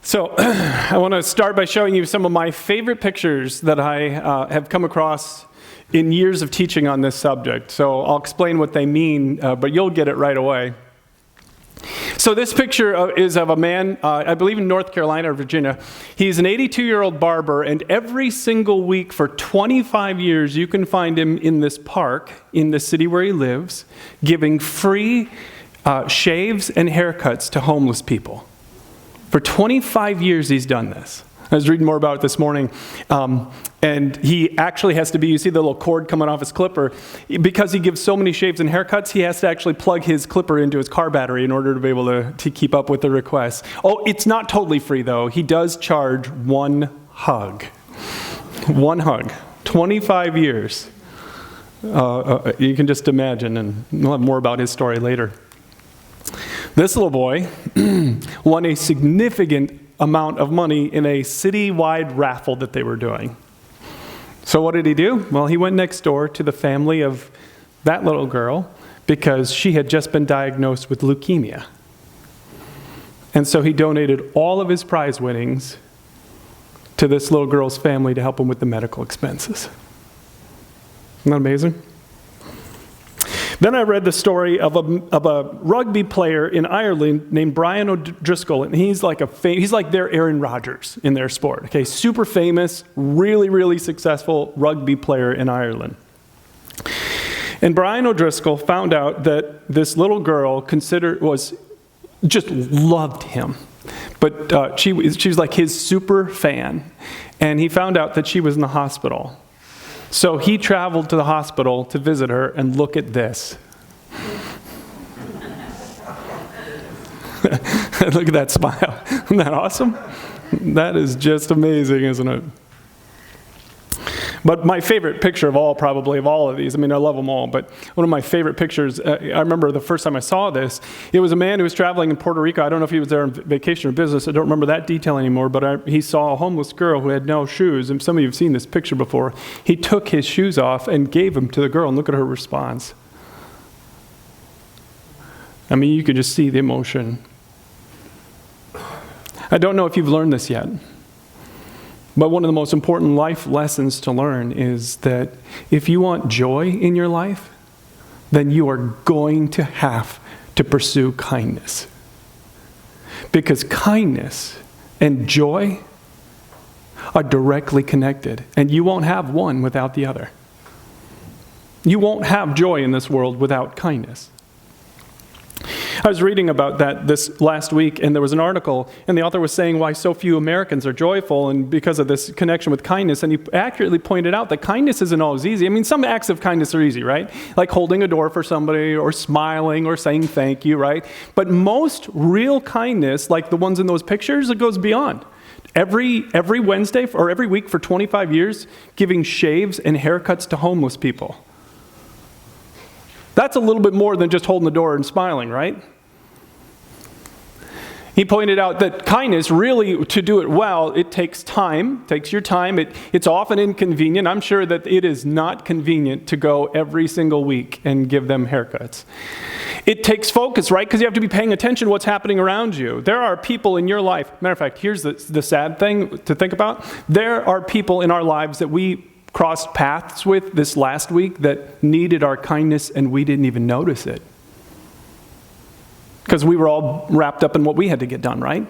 So I want to start by showing you some of my favorite pictures that I have come across in years of teaching on this subject. So I'll explain what they mean, but you'll get it right away. So this picture is of a man, I believe in North Carolina or Virginia. He's an 82-year-old barber, and every single week for 25 years, you can find him in this park in the city where he lives, giving free shaves and haircuts to homeless people. For 25 years, he's done this. I was reading more about it this morning, and he actually has to be, you see the little cord coming off his clipper, because he gives so many shaves and haircuts, he has to actually plug his clipper into his car battery in order to be able to keep up with the requests. Oh, it's not totally free, though. He does charge one hug. One hug. 25 years. You can just imagine, and we'll have more about his story later. This little boy won a significant amount of money in a city-wide raffle that they were doing. So what did he do? Well, he went next door to the family of that little girl because she had just been diagnosed with leukemia. And so he donated all of his prize winnings to this little girl's family to help him with the medical expenses. Isn't that amazing? Then I read the story of a rugby player in Ireland named Brian O'Driscoll, and he's like their Aaron Rodgers in their sport. Okay, super famous, really, really successful rugby player in Ireland. And Brian O'Driscoll found out that this little girl just loved him, but she was like his super fan, and he found out that she was in the hospital. So he traveled to the hospital to visit her, and look at this. Look at that smile. Isn't that awesome? That is just amazing, isn't it? But my favorite picture of all of these, I mean, I love them all, but one of my favorite pictures, I remember the first time I saw this, it was a man who was traveling in Puerto Rico. I don't know if he was there on vacation or business. I don't remember that detail anymore, but he saw a homeless girl who had no shoes, and some of you have seen this picture before. He took his shoes off and gave them to the girl, and look at her response. I mean, you could just see the emotion. I don't know if you've learned this yet. But one of the most important life lessons to learn is that if you want joy in your life, then you are going to have to pursue kindness. Because kindness and joy are directly connected, and you won't have one without the other. You won't have joy in this world without kindness. I was reading about that this last week, and there was an article, and the author was saying why so few Americans are joyful, and because of this connection with kindness, and he accurately pointed out that kindness isn't always easy. I mean, some acts of kindness are easy, right? Like holding a door for somebody, or smiling, or saying thank you, right? But most real kindness, like the ones in those pictures, it goes beyond. Every Wednesday, or every week for 25 years, giving shaves and haircuts to homeless people. That's a little bit more than just holding the door and smiling, right? He pointed out that kindness, really, to do it well, it takes time, takes your time. It's often inconvenient. I'm sure that it is not convenient to go every single week and give them haircuts. It takes focus, right? Because you have to be paying attention to what's happening around you. There are people in your life. Matter of fact, here's the sad thing to think about. There are people in our lives that we crossed paths with this last week that needed our kindness, and we didn't even notice it. Because we were all wrapped up in what we had to get done, right?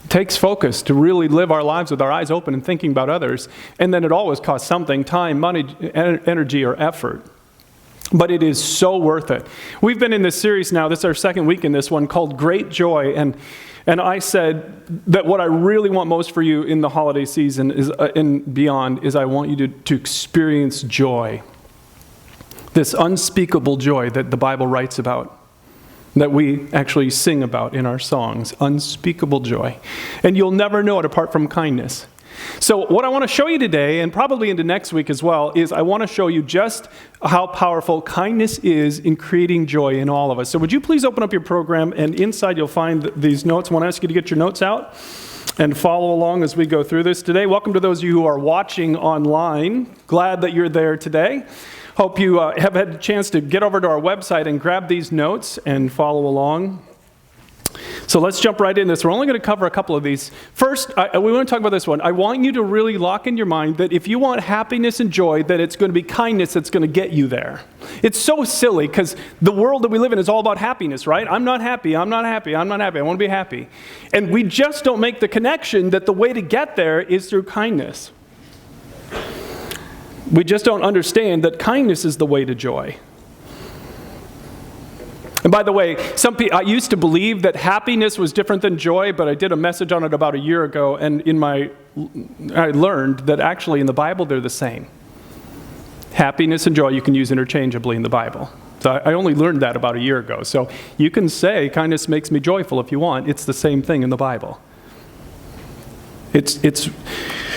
It takes focus to really live our lives with our eyes open and thinking about others. And then it always costs something: time, money, energy, or effort. But it is so worth it. We've been in this series now, this is our second week in this one, called Great Joy. And I said that what I really want most for you in the holiday season is, and beyond, is I want you to experience joy. This unspeakable joy that the Bible writes about, that we actually sing about in our songs. Unspeakable joy. And you'll never know it apart from kindness. So what I want to show you today, and probably into next week as well, is I want to show you just how powerful kindness is in creating joy in all of us. So would you please open up your program, and inside you'll find these notes. I want to ask you to get your notes out and follow along as we go through this today. Welcome to those of you who are watching online. Glad that you're there today. Hope you have had a chance to get over to our website and grab these notes and follow along. So let's jump right in this. We're only going to cover a couple of these. First, we want to talk about this one. I want you to really lock in your mind that if you want happiness and joy, that it's going to be kindness that's going to get you there. It's so silly because the world that we live in is all about happiness, right? I'm not happy, I'm not happy, I'm not happy, I want to be happy. And we just don't make the connection that the way to get there is through kindness. We just don't understand that kindness is the way to joy. And by the way, I used to believe that happiness was different than joy, but I did a message on it about a year ago, and I learned that actually in the Bible they're the same. Happiness and joy you can use interchangeably in the Bible. So I only learned that about a year ago. So you can say kindness makes me joyful if you want. It's the same thing in the Bible.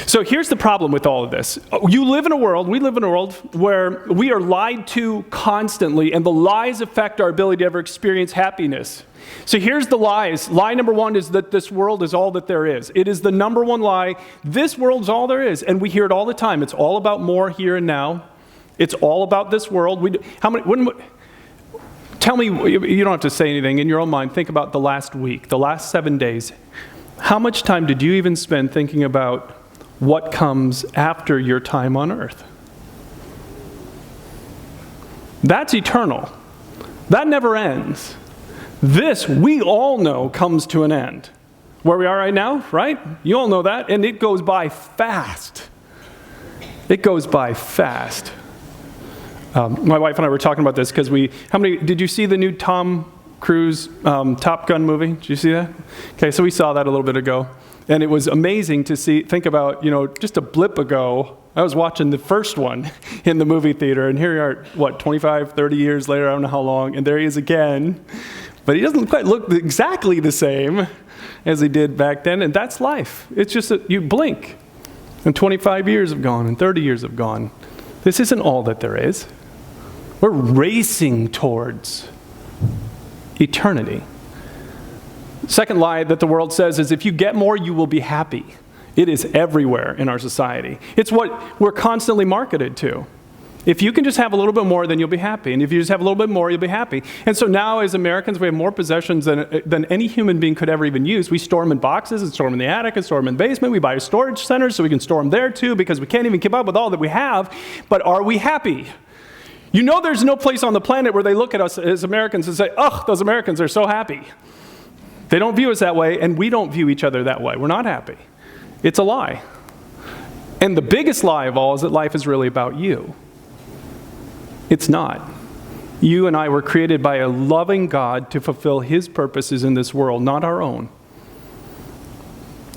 So here's the problem with all of this. We live in a world where we are lied to constantly, and the lies affect our ability to ever experience happiness. So here's the lies. Lie number one is that this world is all that there is. It is the number one lie. This world's all there is, and we hear it all the time. It's all about more here and now. It's all about this world. Tell me, you don't have to say anything. In your own mind, think about the last week, the last 7 days. How much time did you even spend thinking about what comes after your time on earth? That's eternal. That never ends. This, we all know, comes to an end. Where we are right now, right? You all know that, and it goes by fast. It goes by fast. My wife and I were talking about this because did you see the new Tom Cruise Top Gun movie? Did you see that? Okay, so we saw that a little bit ago. And it was amazing to think about, just a blip ago, I was watching the first one in the movie theater, and here we are, 25, 30 years later, I don't know how long, and there he is again. But he doesn't quite look exactly the same as he did back then, and that's life. It's just that you blink, and 25 years have gone, and 30 years have gone. This isn't all that there is. We're racing towards eternity. Second lie that the world says is if you get more, you will be happy. It is everywhere in our society. It's what we're constantly marketed to. If you can just have a little bit more, then you'll be happy. And if you just have a little bit more, you'll be happy. And so now as Americans, we have more possessions than any human being could ever even use. We store them in boxes and store them in the attic and store them in the basement. We buy storage centers so we can store them there too because we can't even keep up with all that we have. But are we happy? There's no place on the planet where they look at us as Americans and say, "Ugh, those Americans are so happy." They don't view us that way, and we don't view each other that way. We're not happy. It's a lie. And the biggest lie of all is that life is really about you. It's not. You and I were created by a loving God to fulfill His purposes in this world, not our own.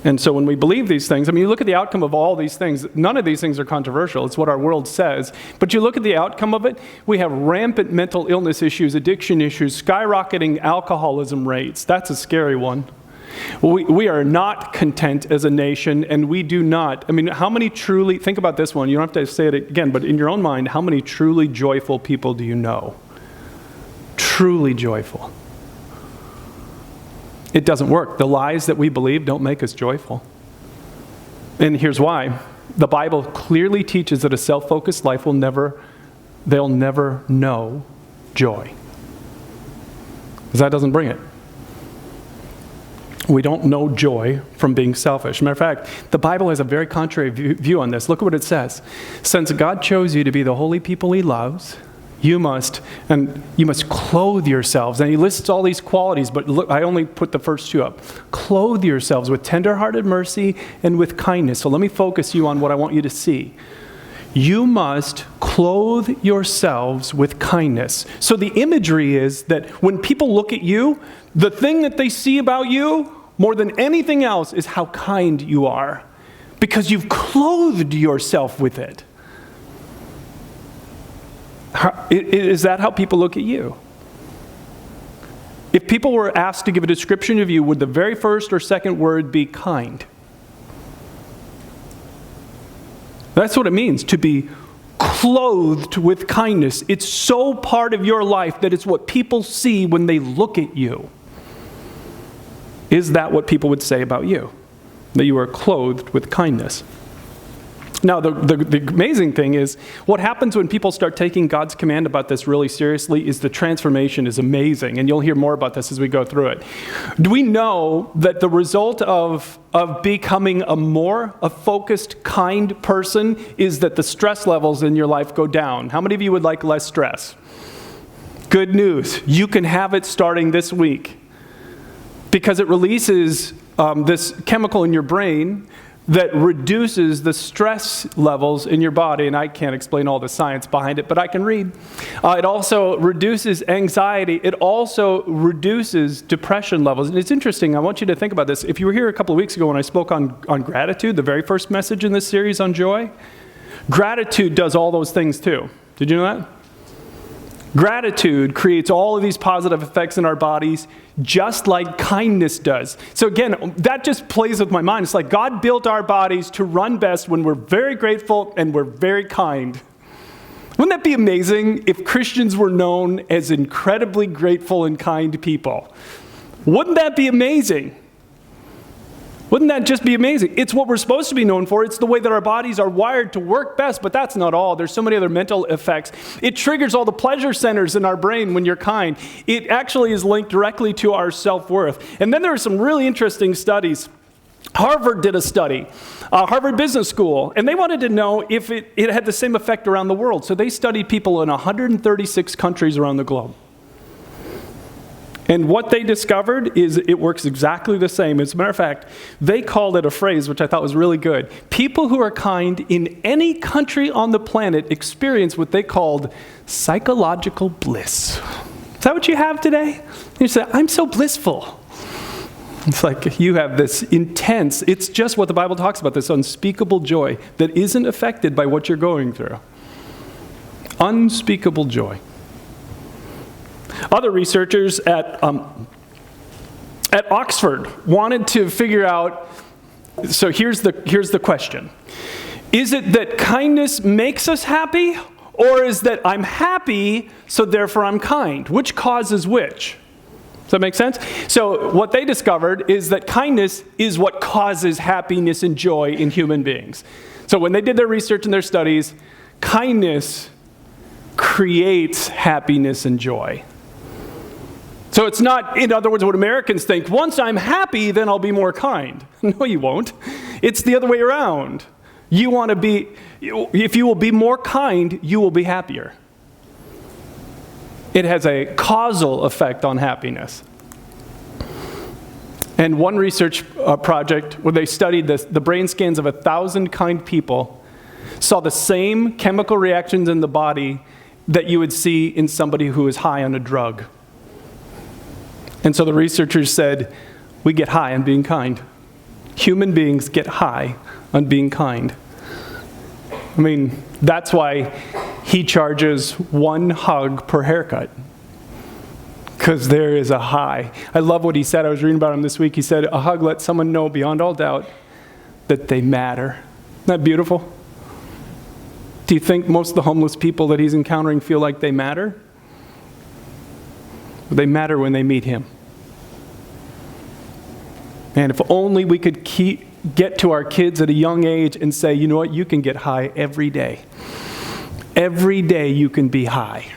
And so when we believe these things, you look at the outcome of all these things, none of these things are controversial. It's what our world says. But you look at the outcome of it, we have rampant mental illness issues, addiction issues, skyrocketing alcoholism rates. That's a scary one. We are not content as a nation, and we do not. How many truly, think about this one, you don't have to say it again, but in your own mind, how many truly joyful people do you know? Truly joyful. It doesn't work. The lies that we believe don't make us joyful. And here's why. The Bible clearly teaches that a self-focused life they'll never know joy. Because that doesn't bring it. We don't know joy from being selfish. Matter of fact, the Bible has a very contrary view on this. Look at what it says. Since God chose you to be the holy people He loves, you must clothe yourselves. And he lists all these qualities, but look, I only put the first two up. Clothe yourselves with tender-hearted mercy and with kindness. So let me focus you on what I want you to see. You must clothe yourselves with kindness. So the imagery is that when people look at you, the thing that they see about you, more than anything else, is how kind you are. Because you've clothed yourself with it. Is that how people look at you? If people were asked to give a description of you, would the very first or second word be kind? That's what it means to be clothed with kindness. It's so part of your life that it's what people see when they look at you. Is that what people would say about you? That you are clothed with kindness? Now, the amazing thing is, what happens when people start taking God's command about this really seriously is the transformation is amazing, and you'll hear more about this as we go through it. Do we know that the result of becoming a focused, kind person is that the stress levels in your life go down? How many of you would like less stress? Good news. You can have it starting this week, because it releases this chemical in your brain that reduces the stress levels in your body. And I can't explain all the science behind it, but I can read. It also reduces anxiety. It also reduces depression levels. And it's interesting. I want you to think about this. If you were here a couple of weeks ago when I spoke on gratitude, the very first message in this series on joy, gratitude does all those things too. Did you know that? Gratitude creates all of these positive effects in our bodies, just like kindness does. So again, that just plays with my mind. It's like God built our bodies to run best when we're very grateful and we're very kind. Wouldn't that be amazing if Christians were known as incredibly grateful and kind people? Wouldn't that be amazing? Wouldn't that just be amazing? It's what we're supposed to be known for. It's the way that our bodies are wired to work best, but that's not all. There's so many other mental effects. It triggers all the pleasure centers in our brain when you're kind. It actually is linked directly to our self-worth. And then there are some really interesting studies. Harvard did a study, Harvard Business School, and they wanted to know if it had the same effect around the world. So they studied people in 136 countries around the globe. And what they discovered is it works exactly the same. As a matter of fact, they called it a phrase, which I thought was really good. People who are kind in any country on the planet experience what they called psychological bliss. Is that what you have today? You say, I'm so blissful. It's like you have this intense, it's just what the Bible talks about, this unspeakable joy that isn't affected by what you're going through. Unspeakable joy. Other researchers at Oxford wanted to figure out, so here's the question. Is it that kindness makes us happy, or is that I'm happy, so therefore I'm kind? Which causes which? Does that make sense? So what they discovered is that kindness is what causes happiness and joy in human beings. So when they did their research and their studies, kindness creates happiness and joy. So it's not, in other words, what Americans think, once I'm happy, then I'll be more kind. No, you won't. It's the other way around. You want to be, if you will be more kind, you will be happier. It has a causal effect on happiness. And one research project where they studied the brain scans of 1,000 kind people saw the same chemical reactions in the body that you would see in somebody who is high on a drug. And so the researchers said, we get high on being kind. Human beings get high on being kind. I mean, that's why he charges one hug per haircut. Because there is a high. I love what he said. I was reading about him this week. He said, a hug lets someone know beyond all doubt that they matter. Isn't that beautiful? Do you think most of the homeless people that he's encountering feel like they matter? They matter when they meet him. And if only we could get to our kids at a young age and say, you know what, you can get high every day. Every day you can be high.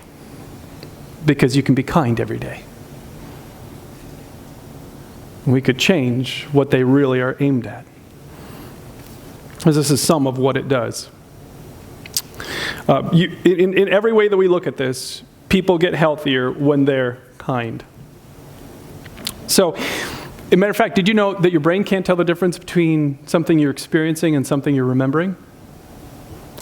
Because you can be kind every day. We could change what they really are aimed at. Because this is some of what it does. In every way that we look at this, people get healthier when they're kind. So, as a matter of fact, did you know that your brain can't tell the difference between something you're experiencing and something you're remembering?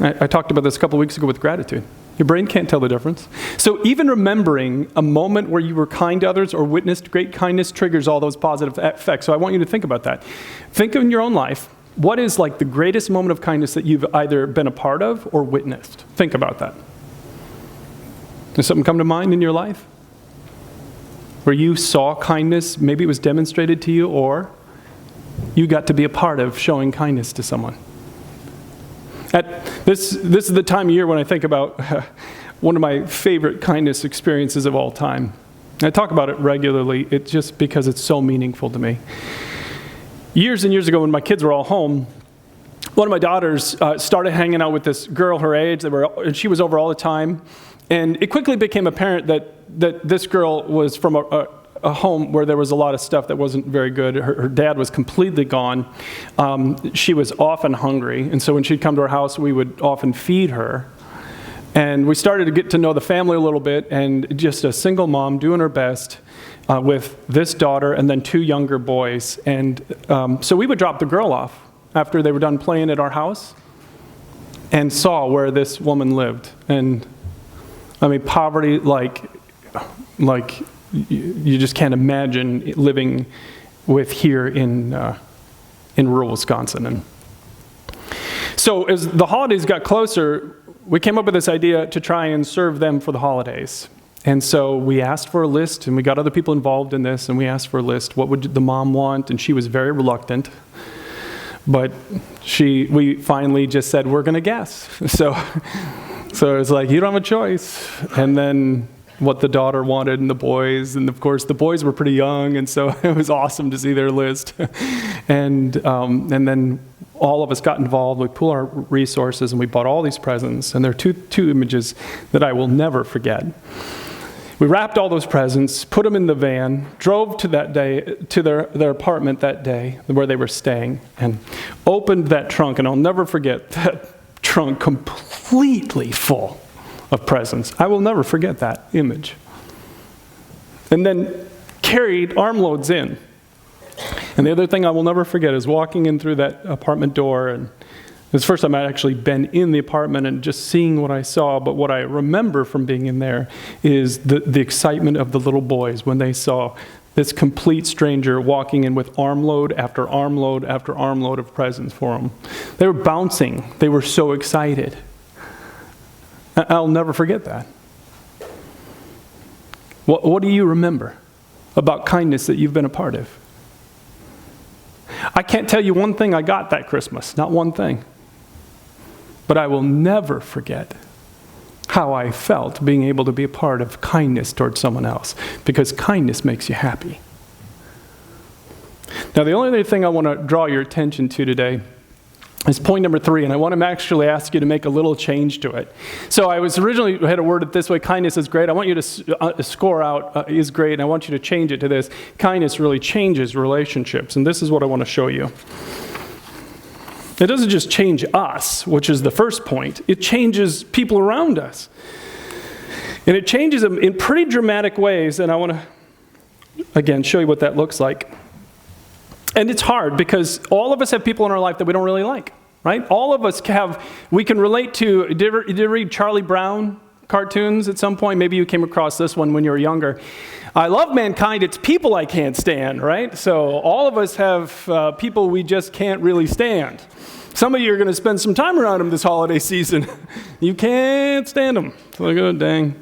I talked about this a couple of weeks ago with gratitude. Your brain can't tell the difference. So even remembering a moment where you were kind to others or witnessed great kindness triggers all those positive effects. So I want you to think about that. Think in your own life, what is like the greatest moment of kindness that you've either been a part of or witnessed? Think about that. Does something come to mind in your life? Where you saw kindness, maybe it was demonstrated to you, or you got to be a part of showing kindness to someone. This is the time of year when I think about one of my favorite kindness experiences of all time. I talk about it regularly, it's just because it's so meaningful to me. Years and years ago when my kids were all home, one of my daughters started hanging out with this girl her age, and she was over all the time. And it quickly became apparent that this girl was from a home where there was a lot of stuff that wasn't very good. Her dad was completely gone. She was often hungry, and so when she'd come to our house, we would often feed her. And we started to get to know the family a little bit, and just a single mom doing her best with this daughter and then 2 younger boys. And so we would drop the girl off after they were done playing at our house and saw where this woman lived. And I mean, poverty like you just can't imagine living with here in rural Wisconsin. And so as the holidays got closer, we came up with this idea to try and serve them for the holidays. And so we asked for a list, and we got other people involved in this, and we asked for a list. What would the mom want? And she was very reluctant. But we finally just said, we're going to guess. So it was like, you don't have a choice. And then what the daughter wanted and the boys. And of course, the boys were pretty young, and so it was awesome to see their list. And then all of us got involved. We pooled our resources, and we bought all these presents. And there are two images that I will never forget. We wrapped all those presents, put them in the van, drove to their apartment that day where they were staying, and opened that trunk. And I'll never forget that trunk completely full of presents. I will never forget that image. And then carried armloads in. And the other thing I will never forget is walking in through that apartment door, and it was the first time I'd actually been in the apartment and just seeing what I saw. But what I remember from being in there is the excitement of the little boys when they saw this complete stranger walking in with armload after armload after armload of presents for them. They were bouncing. They were so excited. I'll never forget that. What do you remember about kindness that you've been a part of? I can't tell you one thing I got that Christmas, not one thing. But I will never forget how I felt being able to be a part of kindness towards someone else, because kindness makes you happy. Now, the only other thing I want to draw your attention to today is point number 3, and I want to actually ask you to make a little change to it. So I was originally had to word it this way: kindness is great. I want you to score out is great, and I want you to change it to this: kindness really changes relationships. And this is what I want to show you. It doesn't just change us, which is the first point. It changes people around us. And it changes them in pretty dramatic ways, and I want to, again, show you what that looks like. And it's hard because all of us have people in our life that we don't really like, right? All of us we can relate to, did you read Charlie Brown cartoons at some point? Maybe you came across this one when you were younger. I love mankind, it's people I can't stand, right? So all of us have people we just can't really stand. Some of you are going to spend some time around them this holiday season. You can't stand them. So like, oh, dang.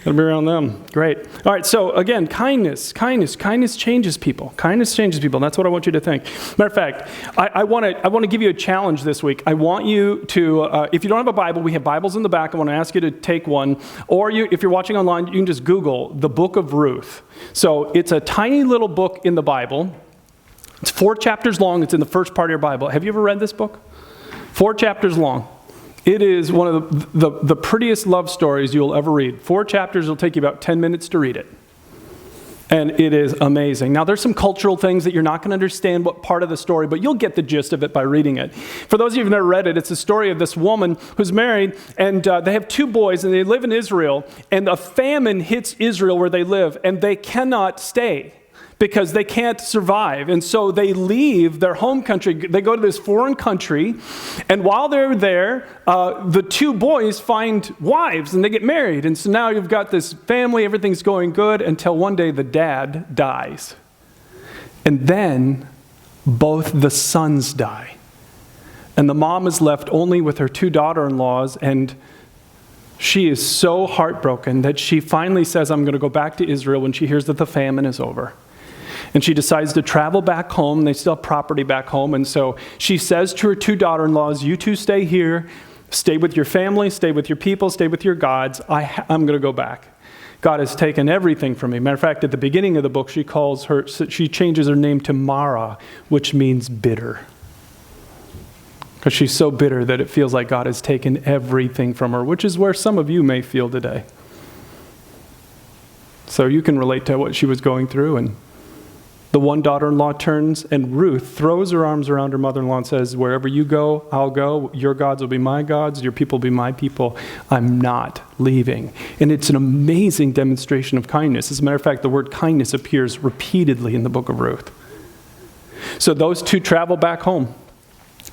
Got to be around them. Great. All right, so again, kindness changes people. Kindness changes people, and that's what I want you to think. Matter of fact, I want to give you a challenge this week. I want you to, if you don't have a Bible, we have Bibles in the back. I want to ask you to take one. Or if you're watching online, you can just Google the book of Ruth. So it's a tiny little book in the Bible. It's 4 chapters long. It's in the first part of your Bible. Have you ever read this book? 4 chapters long. It is one of the prettiest love stories you'll ever read. 4 chapters will take you about 10 minutes to read it. And it is amazing. Now, there's some cultural things that you're not going to understand what part of the story, but you'll get the gist of it by reading it. For those of you who've never read it, it's a story of this woman who's married, and they have 2 boys, and they live in Israel, and a famine hits Israel where they live, and they cannot stay because they can't survive. And so they leave their home country. They go to this foreign country. And while they're there, the 2 boys find wives and they get married. And so now you've got this family, everything's going good until one day the dad dies. And then both the sons die. And the mom is left only with her 2 daughter-in-laws, and she is so heartbroken that she finally says, I'm going to go back to Israel when she hears that the famine is over. And she decides to travel back home. They still have property back home. And so she says to her 2 daughter-in-laws, you 2 stay here, stay with your family, stay with your people, stay with your gods. I'm going to go back. God has taken everything from me. Matter of fact, at the beginning of the book, she changes her name to Mara, which means bitter. because she's so bitter that it feels like God has taken everything from her, which is where some of you may feel today. So you can relate to what she was going through. And the one daughter-in-law turns, and Ruth throws her arms around her mother-in-law and says, wherever you go, I'll go. Your gods will be my gods. Your people will be my people. I'm not leaving. And it's an amazing demonstration of kindness. As a matter of fact, the word kindness appears repeatedly in the book of Ruth. So those two travel back home.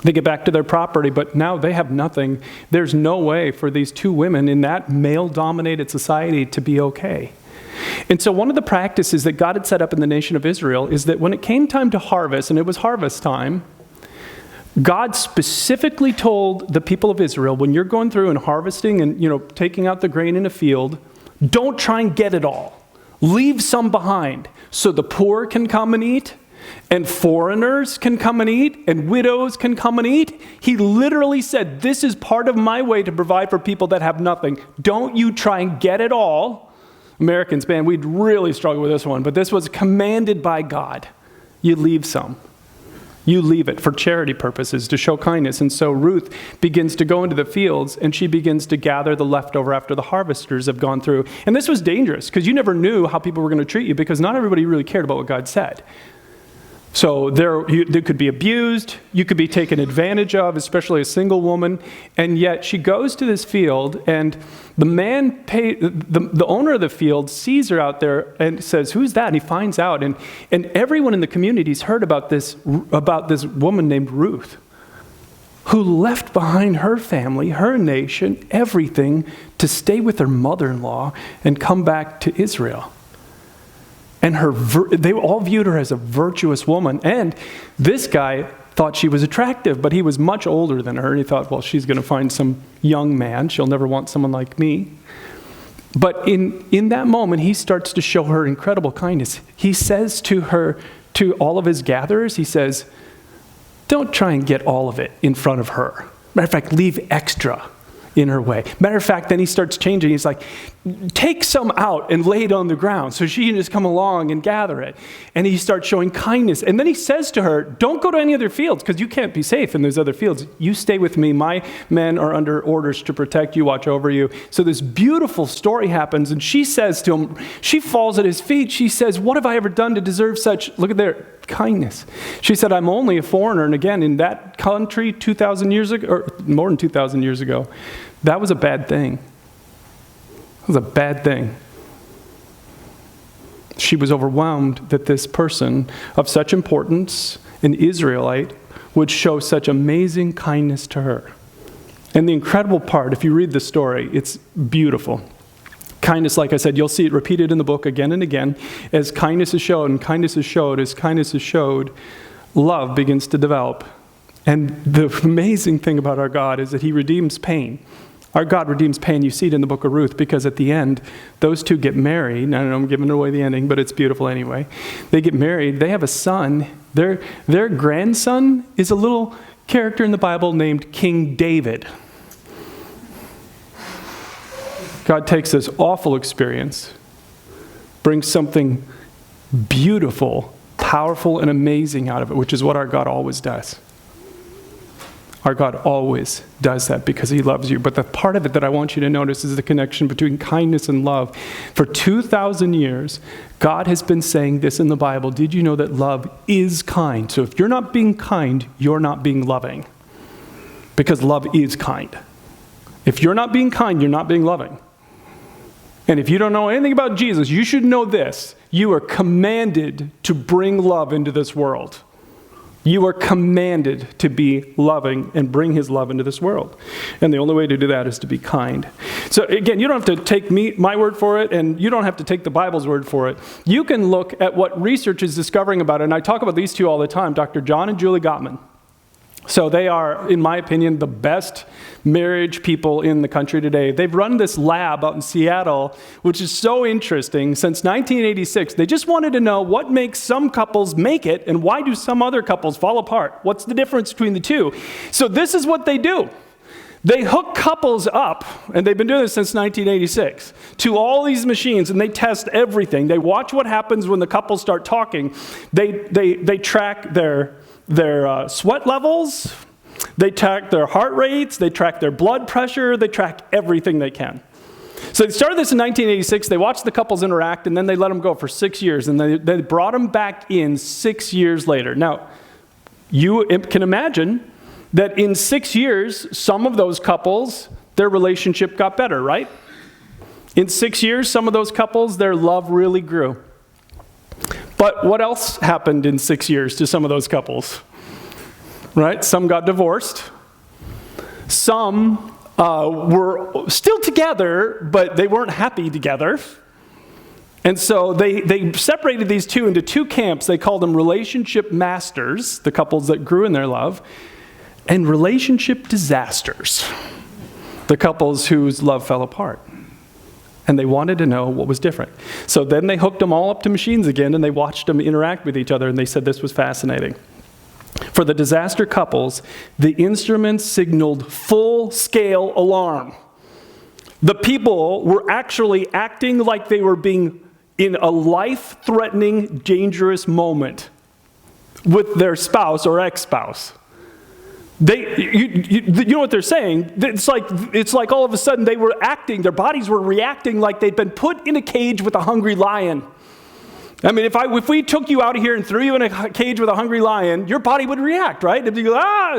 They get back to their property, but now they have nothing. There's no way for these two women in that male-dominated society to be okay. And so one of the practices that God had set up in the nation of Israel is that when it came time to harvest, and it was harvest time, God specifically told the people of Israel, when you're going through and harvesting and taking out the grain in a field, don't try and get it all. Leave some behind so the poor can come and eat, and foreigners can come and eat, and widows can come and eat. He literally said, this is part of my way to provide for people that have nothing. Don't you try and get it all. Americans, man, we'd really struggle with this one, but this was commanded by God. You leave some. You leave it for charity purposes, to show kindness. And so Ruth begins to go into the fields, and she begins to gather the leftover after the harvesters have gone through. And this was dangerous, because you never knew how people were going to treat you, because not everybody really cared about what God said. So they could be abused, you could be taken advantage of, especially a single woman, and yet she goes to this field, and the owner of the field sees her out there and says, who's that? And he finds out, and everyone in the community's heard about this woman named Ruth, who left behind her family, her nation, everything to stay with her mother-in-law and come back to Israel. And they all viewed her as a virtuous woman. And this guy thought she was attractive, but he was much older than her. And he thought, well, she's going to find some young man. She'll never want someone like me. But in that moment, he starts to show her incredible kindness. He says to all of his gatherers, he says, don't try and get all of it in front of her. Matter of fact, leave extra in her way. Matter of fact, then he starts changing. He's like, take some out and lay it on the ground so she can just come along and gather it. And he starts showing kindness. And then he says to her, don't go to any other fields, because you can't be safe in those other fields. You stay with me. My men are under orders to protect you, watch over you. So this beautiful story happens, and she says to him, she falls at his feet. She says, what have I ever done to deserve such, look at there, kindness? She said, I'm only a foreigner. And again, in that country 2,000 years ago, or more than 2,000 years ago, that was a bad thing. It was a bad thing. She was overwhelmed that this person of such importance, an Israelite, would show such amazing kindness to her. And the incredible part, if you read the story, it's beautiful. Kindness, like I said, you'll see it repeated in the book again and again. As kindness is shown, and kindness is showed, as kindness is showed, love begins to develop. And the amazing thing about our God is that he redeems pain. Our God redeems pain. You see it in the book of Ruth, because at the end, those two get married. I don't know, I'm giving away the ending, but it's beautiful anyway. They get married. They have a son. Their grandson is a little character in the Bible named King David. God takes this awful experience, brings something beautiful, powerful, and amazing out of it, which is what our God always does. Our God always does that because he loves you. But the part of it that I want you to notice is the connection between kindness and love. For 2,000 years, God has been saying this in the Bible. Did you know that love is kind? So if you're not being kind, you're not being loving. Because love is kind. If you're not being kind, you're not being loving. And if you don't know anything about Jesus, you should know this. You are commanded to bring love into this world. You are commanded to be loving and bring his love into this world. And the only way to do that is to be kind. So again, you don't have to take my word for it, and you don't have to take the Bible's word for it. You can look at what research is discovering about it. And I talk about these two all the time, Dr. John and Julie Gottman. So they are, in my opinion, the best marriage people in the country today. They've run this lab out in Seattle, which is so interesting. Since 1986, they just wanted to know what makes some couples make it and why do some other couples fall apart? What's the difference between the two? So this is what they do. They hook couples up, and they've been doing this since 1986, to all these machines, and they test everything. They watch what happens when the couples start talking. They track their sweat levels, They track their heart rates, they track their blood pressure, they track everything they can. So they started this in 1986. They watched the couples interact, and then they let them go for 6 years, and they brought them back in 6 years later. Now, you can imagine that in 6 years, some of those couples, their relationship got better, right? In 6 years, some of those couples, their love really grew. But what else happened in 6 years to some of those couples? Right? Some got divorced. Some were still together, but they weren't happy together. And so they separated these two into two camps. They called them relationship masters, the couples that grew in their love, and relationship disasters, the couples whose love fell apart. And they wanted to know what was different. So then they hooked them all up to machines again, and they watched them interact with each other, and they said this was fascinating. For the disaster couples, the instruments signaled full-scale alarm. The people were actually acting like they were being in a life-threatening, dangerous moment with their spouse or ex-spouse. You know what they're saying? It's like all of a sudden they were acting, their bodies were reacting like they'd been put in a cage with a hungry lion. I mean, if we took you out of here and threw you in a cage with a hungry lion, your body would react, right? It'd be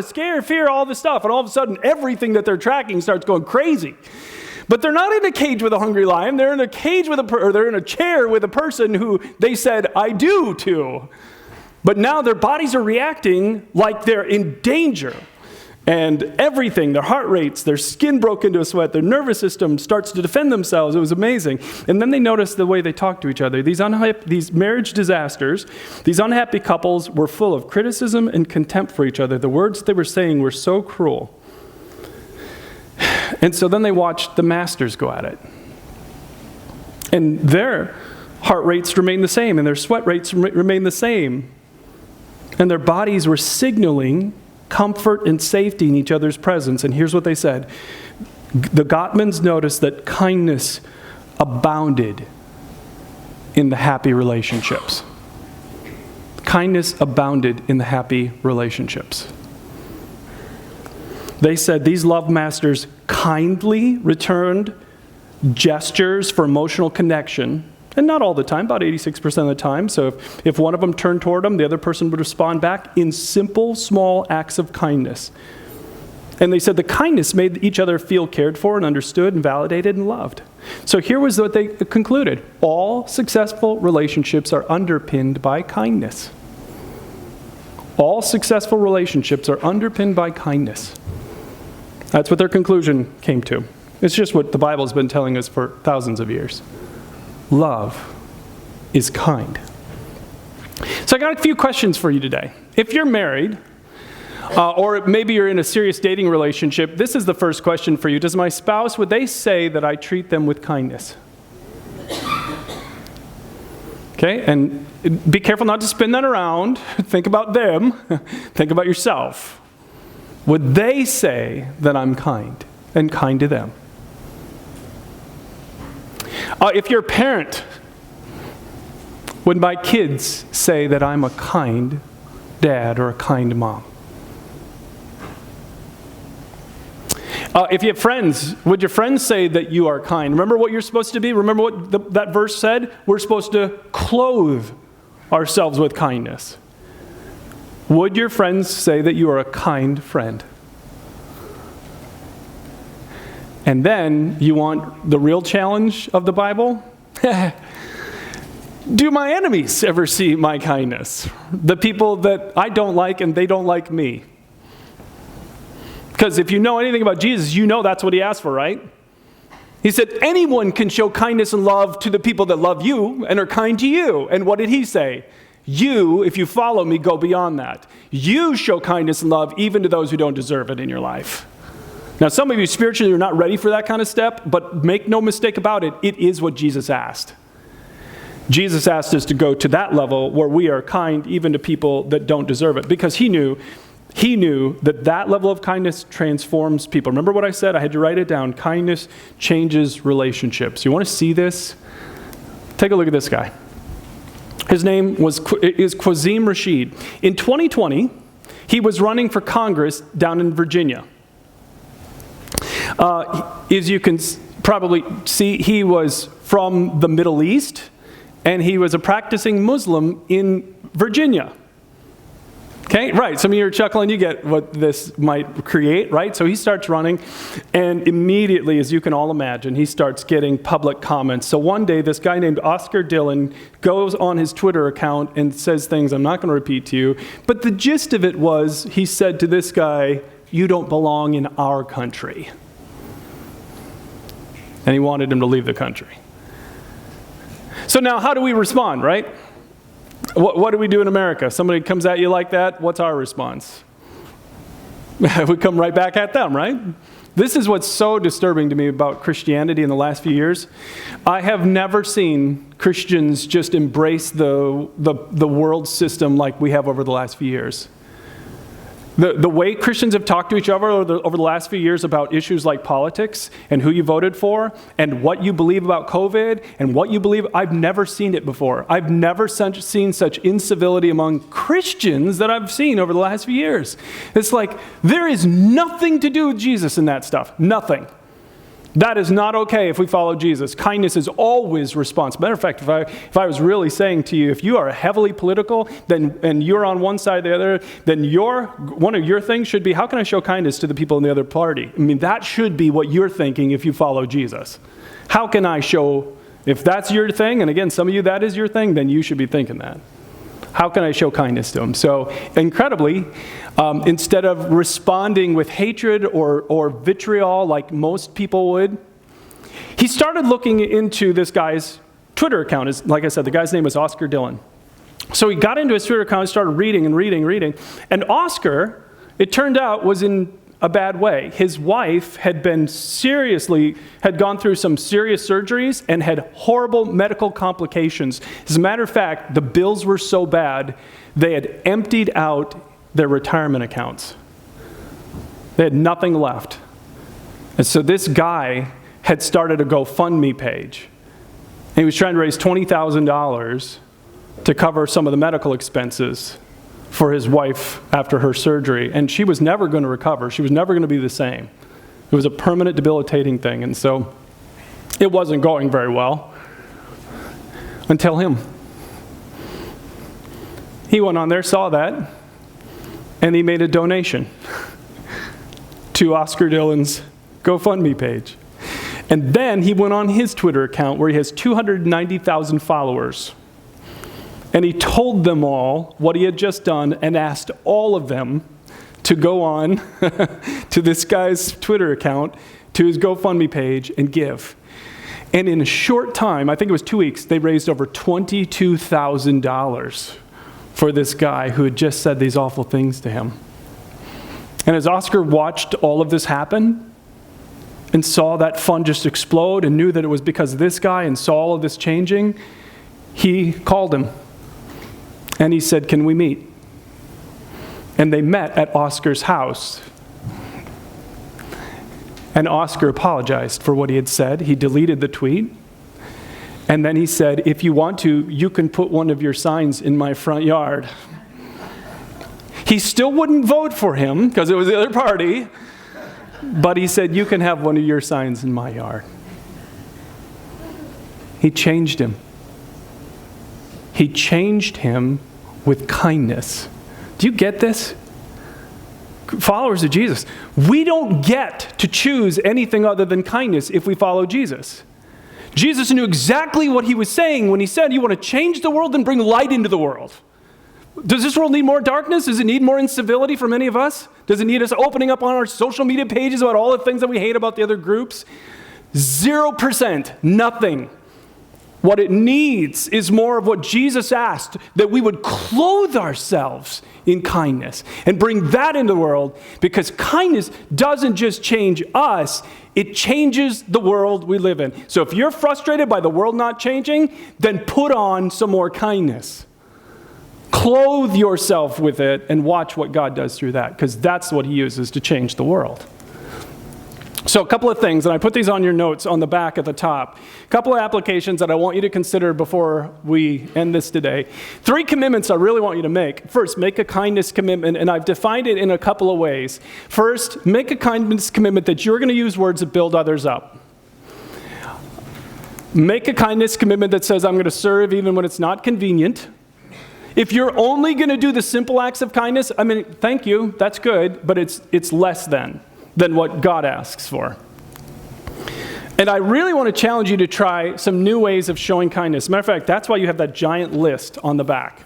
scare, fear, all this stuff. And all of a sudden, everything that they're tracking starts going crazy. But they're not in a cage with a hungry lion. They're in a cage they're in a chair with a person who they said, I do to. But now their bodies are reacting like they're in danger. And everything, their heart rates, their skin broke into a sweat, their nervous system starts to defend themselves. It was amazing. And then they noticed the way they talked to each other. These marriage disasters, these unhappy couples were full of criticism and contempt for each other. The words they were saying were so cruel. And so then they watched the masters go at it. And their heart rates remained the same, and their sweat rates remained the same. And their bodies were signaling comfort and safety in each other's presence. And here's what they said. The Gottmans noticed that kindness abounded in the happy relationships. Kindness abounded in the happy relationships. They said these love masters kindly returned gestures for emotional connection. And not all the time, about 86% of the time. So if one of them turned toward them, the other person would respond back in simple, small acts of kindness. And they said the kindness made each other feel cared for and understood and validated and loved. So here was what they concluded. All successful relationships are underpinned by kindness. All successful relationships are underpinned by kindness. That's what their conclusion came to. It's just what the Bible's been telling us for thousands of years. Love is kind. So I got a few questions for you today. If you're married, or maybe you're in a serious dating relationship, this is the first question for you. Does my spouse, would they say that I treat them with kindness? Okay, and be careful not to spin that around. Think about them. Think about yourself. Would they say that I'm kind and kind to them? If you're a parent, would my kids say that I'm a kind dad or a kind mom? If you have friends, would your friends say that you are kind? Remember what you're supposed to be? Remember what that verse said? We're supposed to clothe ourselves with kindness. Would your friends say that you are a kind friend? And then you want the real challenge of the Bible? Do my enemies ever see my kindness? The people that I don't like and they don't like me. Because if you know anything about Jesus, you know that's what he asked for, right? He said, anyone can show kindness and love to the people that love you and are kind to you. And what did he say? You, if you follow me, go beyond that. You show kindness and love even to those who don't deserve it in your life. Now, some of you spiritually are not ready for that kind of step, but make no mistake about it, it is what Jesus asked. Jesus asked us to go to that level where we are kind even to people that don't deserve it, because he knew that level of kindness transforms people. Remember what I said? I had to write it down. Kindness changes relationships. You want to see this? Take a look at this guy. His name is Quazim Rashid. In 2020, He was running for Congress down in Virginia. As you can probably see, he was from the Middle East, and he was a practicing Muslim in Virginia. Okay, right, some of you are chuckling, you get what this might create, right? So he starts running, and immediately, as you can all imagine, he starts getting public comments. So one day, this guy named Oscar Dillon goes on his Twitter account and says things I'm not going to repeat to you, but the gist of it was, he said to this guy, "You don't belong in our country." And he wanted him to leave the country. So now, how do we respond, right? What do we do in America? Somebody comes at you like that, what's our response? We come right back at them, right? This is what's so disturbing to me about Christianity in the last few years. I have never seen Christians just embrace the world system like we have over the last few years. The way Christians have talked to each other over the last few years about issues like politics and who you voted for and what you believe about COVID and what you believe, I've never seen it before. I've never seen such incivility among Christians that I've seen over the last few years. It's like there is nothing to do with Jesus in that stuff. Nothing. That is not okay if we follow Jesus. Kindness is always responsible. Matter of fact, if I was really saying to you, if you are heavily political, and you're on one side or the other, then one of your things should be, how can I show kindness to the people in the other party? I mean, that should be what you're thinking if you follow Jesus. How can I show, if that's your thing, and again, some of you, that is your thing, then you should be thinking that. How can I show kindness to them? So incredibly, instead of responding with hatred or vitriol like most people would, he started looking into this guy's Twitter account. Like I said, the guy's name was Oscar Dillon. So he got into his Twitter account and started reading. And Oscar, it turned out, was in a bad way. His wife had gone through some serious surgeries and had horrible medical complications. As a matter of fact, the bills were so bad, they had emptied out their retirement accounts. They had nothing left. And so this guy had started a GoFundMe page. And he was trying to raise $20,000 to cover some of the medical expenses for his wife after her surgery, and she was never going to recover. She was never going to be the same. It was a permanent, debilitating thing, and so it wasn't going very well until him. He went on there, saw that, and he made a donation to Oscar Dillon's GoFundMe page. And then he went on his Twitter account where he has 290,000 followers. And he told them all what he had just done and asked all of them to go on to this guy's Twitter account, to his GoFundMe page, and give. And in a short time, I think it was 2 weeks, they raised over $22,000 for this guy who had just said these awful things to him. And as Oscar watched all of this happen and saw that fund just explode and knew that it was because of this guy and saw all of this changing, he called him. And he said, "Can we meet?" And they met at Oscar's house. And Oscar apologized for what he had said. He deleted the tweet. And then he said, "If you want to, you can put one of your signs in my front yard." He still wouldn't vote for him because it was the other party. But he said, "You can have one of your signs in my yard." He changed him. He changed him with kindness. Do you get this? Followers of Jesus, we don't get to choose anything other than kindness if we follow Jesus. Jesus knew exactly what he was saying when he said, "You want to change the world, then bring light into the world." Does this world need more darkness? Does it need more incivility from any of us? Does it need us opening up on our social media pages about all the things that we hate about the other groups? 0%, nothing. What it needs is more of what Jesus asked, that we would clothe ourselves in kindness and bring that into the world, because kindness doesn't just change us, it changes the world we live in. So if you're frustrated by the world not changing, then put on some more kindness. Clothe yourself with it and watch what God does through that, because that's what he uses to change the world. So a couple of things, and I put these on your notes on the back at the top. A couple of applications that I want you to consider before we end this today. 3 commitments I really want you to make. First, make a kindness commitment, and I've defined it in a couple of ways. First, make a kindness commitment that you're going to use words that build others up. Make a kindness commitment that says, I'm going to serve even when it's not convenient. If you're only going to do the simple acts of kindness, I mean, thank you, that's good, but it's less than what God asks for. And I really want to challenge you to try some new ways of showing kindness. Matter of fact, that's why you have that giant list on the back.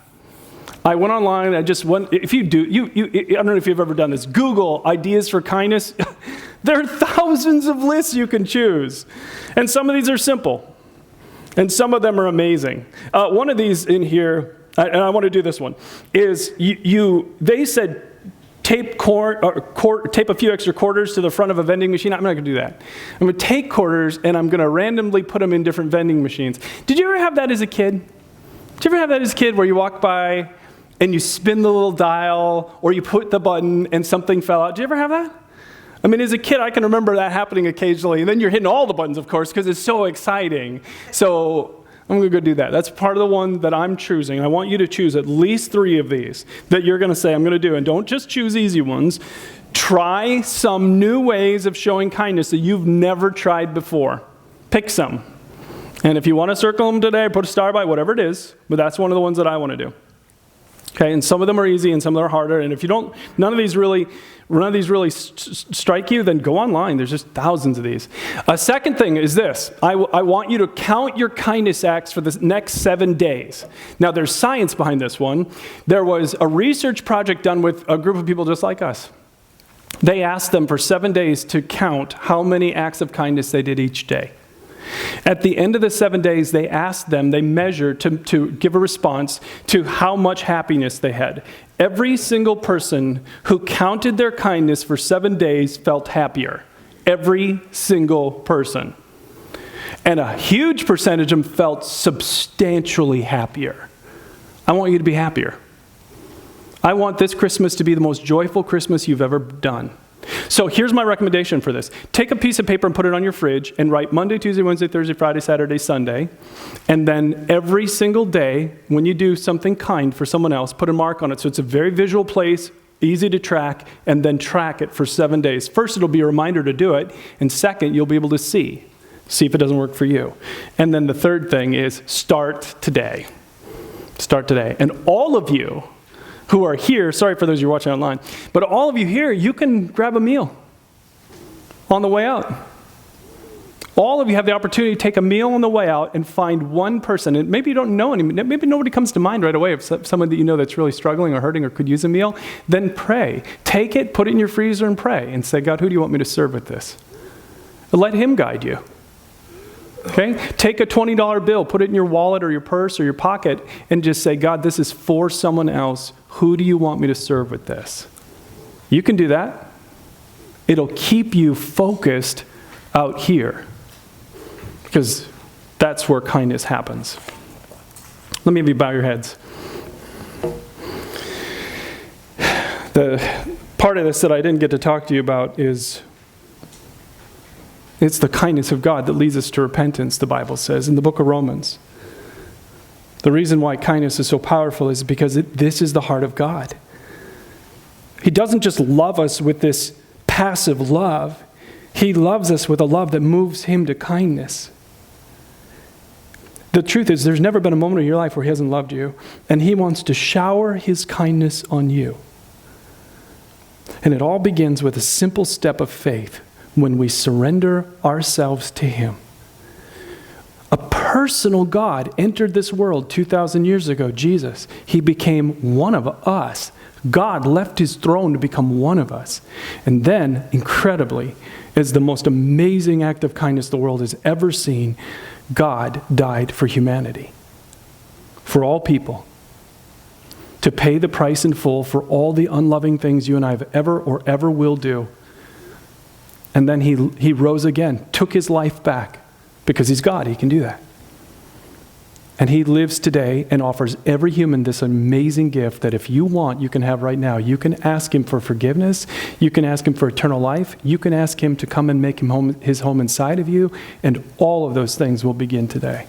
I went online, I just went, if you do, I don't know if you've ever done this, Google ideas for kindness. There are thousands of lists you can choose. And some of these are simple. And some of them are amazing. One of these in here, and I want to do this one, is they said, tape a few extra quarters to the front of a vending machine. I'm not going to do that. I'm going to take quarters and I'm going to randomly put them in different vending machines. Did you ever have that as a kid? Did you ever have that as a kid where you walk by and you spin the little dial or you put the button and something fell out? Did you ever have that? I mean, as a kid, I can remember that happening occasionally. And then you're hitting all the buttons, of course, because it's so exciting. So I'm going to go do that. That's part of the one that I'm choosing. I want you to choose at least 3 of these that you're going to say, I'm going to do. And don't just choose easy ones. Try some new ways of showing kindness that you've never tried before. Pick some. And if you want to circle them today, put a star by, whatever it is. But that's one of the ones that I want to do. Okay, and some of them are easy and some of them are harder. And if you don't, none of these really strike you, then go online. There's just thousands of these. A second thing is this. I want you to count your kindness acts for the next 7 days. Now, there's science behind this one. There was a research project done with a group of people just like us. They asked them for 7 days to count how many acts of kindness they did each day. At the end of the 7 days, they asked them, they measured to give a response to how much happiness they had. Every single person who counted their kindness for 7 days felt happier. Every single person. And a huge percentage of them felt substantially happier. I want you to be happier. I want this Christmas to be the most joyful Christmas you've ever done. So here's my recommendation for this. Take a piece of paper and put it on your fridge and write Monday, Tuesday, Wednesday, Thursday, Friday, Saturday, Sunday. And then every single day, when you do something kind for someone else, put a mark on it. So it's a very visual place, easy to track, and then track it for 7 days. First, it'll be a reminder to do it. And second, you'll be able to see if it doesn't work for you. And then the third thing is start today. Start today. And all of you who are here, sorry for those who are watching online, but all of you here, you can grab a meal on the way out. All of you have the opportunity to take a meal on the way out and find one person. And maybe you don't know any, maybe nobody comes to mind right away of someone that you know that's really struggling or hurting or could use a meal. Then pray. Take it, put it in your freezer and pray. And say, God, who do you want me to serve with this? And let him guide you. Okay? Take a $20 bill, put it in your wallet or your purse or your pocket, and just say, God, this is for someone else. Who do you want me to serve with this? You can do that. It'll keep you focused out here, because that's where kindness happens. Let me have you bow your heads. The part of this that I didn't get to talk to you about is it's the kindness of God that leads us to repentance, the Bible says in the book of Romans. The reason why kindness is so powerful is because this is the heart of God. He doesn't just love us with this passive love. He loves us with a love that moves him to kindness. The truth is, there's never been a moment in your life where he hasn't loved you, and he wants to shower his kindness on you. And it all begins with a simple step of faith when we surrender ourselves to him. A personal God entered this world 2,000 years ago, Jesus. He became one of us. God left his throne to become one of us. And then, incredibly, as the most amazing act of kindness the world has ever seen, God died for humanity, for all people, to pay the price in full for all the unloving things you and I have ever or ever will do. And then he rose again, took his life back, because he's God, he can do that. And he lives today and offers every human this amazing gift that if you want, you can have right now. You can ask him for forgiveness. You can ask him for eternal life. You can ask him to come and make his home inside of you. And all of those things will begin today.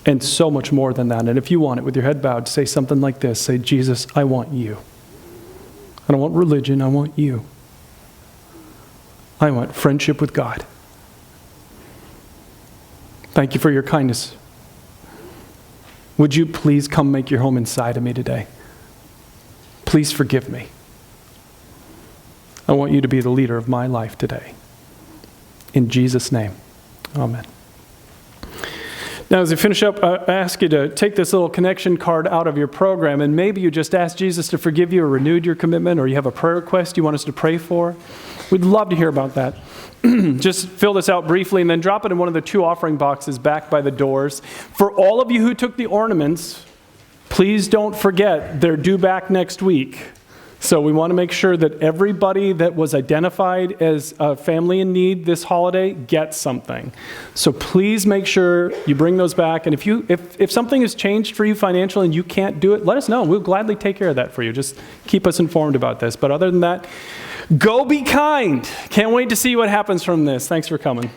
And so much more than that. And if you want it, with your head bowed, say something like this. Say, Jesus, I want you. I don't want religion. I want you. I want friendship with God. Thank you for your kindness. Would you please come make your home inside of me today? Please forgive me. I want you to be the leader of my life today. In Jesus' name, amen. Now, as we finish up, I ask you to take this little connection card out of your program, and maybe you just asked Jesus to forgive you or renewed your commitment, or you have a prayer request you want us to pray for. We'd love to hear about that. Just fill this out briefly and then drop it in one of the 2 offering boxes back by the doors. For all of you who took the ornaments, please don't forget they're due back next week. So we want to make sure that everybody that was identified as a family in need this holiday gets something. So please make sure you bring those back. And if something has changed for you financially and you can't do it, let us know. We'll gladly take care of that for you. Just keep us informed about this. But other than that, go be kind. Can't wait to see what happens from this. Thanks for coming.